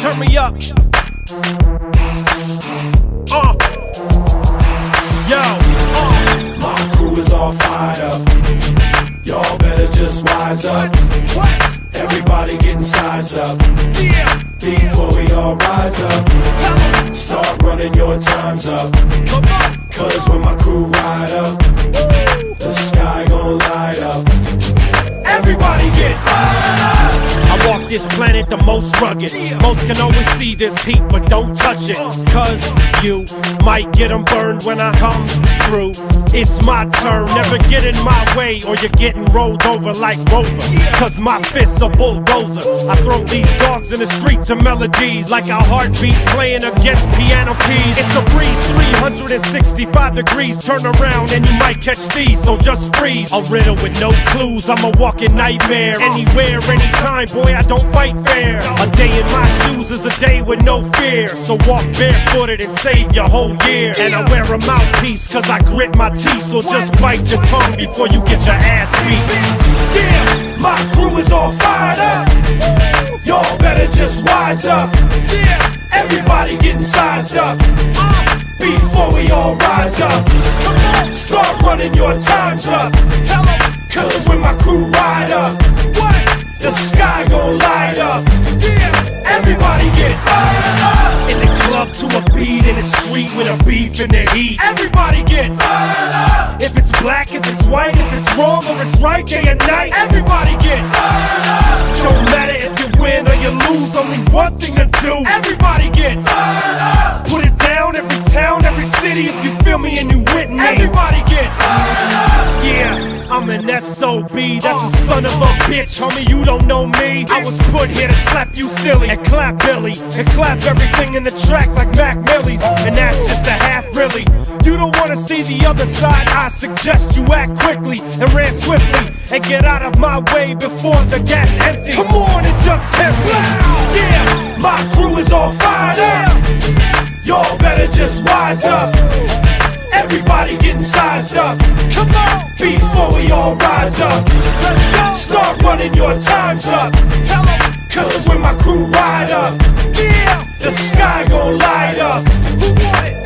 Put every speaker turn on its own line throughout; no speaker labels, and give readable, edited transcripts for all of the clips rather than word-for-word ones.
turn me up.
My crew is all fired up. Y'all better just wise up. Everybody getting sized up. Before we all rise up, start running your times up. Cause when my crew ride up, the sky gon' light up. Everybody get fired up.
I walk this planet the most rugged. Most can always see this heat, but don't touch it. Cause you might get them burned when I come through. It's my turn, never get in my way, or you're getting rolled over like Rover. Cause my fists a bulldozer. I throw these dogs in the street to melodies, like a heartbeat playing against piano keys. It's a breeze, 365 degrees. Turn around and you might catch these, so just freeze. A riddle with no clues, I'm a walking nightmare. Anywhere, anytime, boy, I don't fight fair. A day in my shoes is a day with no fear. So walk barefooted and save your whole year. And I wear a mouthpiece cause I grit my teeth. So just bite your tongue before you get your ass beat.
Yeah, my crew is all fired up. Y'all better just wise up. Everybody getting sized up. Before we all rise up, start running your times up. Cause when my crew ride up, the sky gon' light up. Everybody get fired up.
In the club to a beat, in the street with a beef in the heat.
Everybody get fired up.
If it's black, if it's white, if it's wrong or it's right, day and night.
Everybody get fired up.
Don't matter if you win or you lose, only one thing to do.
Everybody get fired up.
Put it down, every town, every city, if you feel me and you with me.
Everybody get fired up.
Yeah, I'm an SOB, that's a son of a bitch, homie, you don't know me. I was put here to slap you silly, and clap Billy, and clap everything in the track like Mac Millie's. And that's just the half really. You don't wanna see the other side, I suggest you act quickly and ran swiftly, and get out of my way before the gat's empty. Come on and just tempt me.
Yeah, my crew is all fired up. Y'all better just wise up. Everybody getting sized up.
Come on,
before we all rise up, start running your times up. Cause when my crew ride up, the sky gon' light up.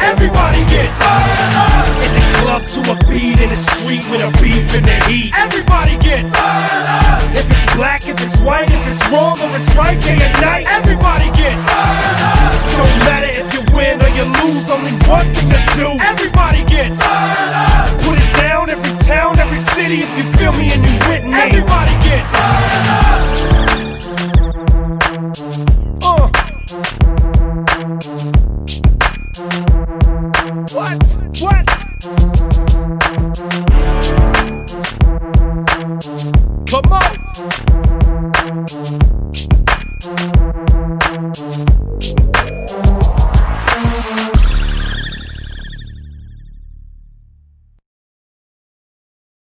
Everybody get fired up.
In the club to a beat, in the street with a beef in the heat.
Everybody get fired up.
If it's black, if it's white, if it's wrong or it's right, day and night.
Everybody get fired up.
Don't matter if you win or you lose, only one thing to do.
Everybody get fired up.
Put it down, every town, every city, if you feel me and you with me.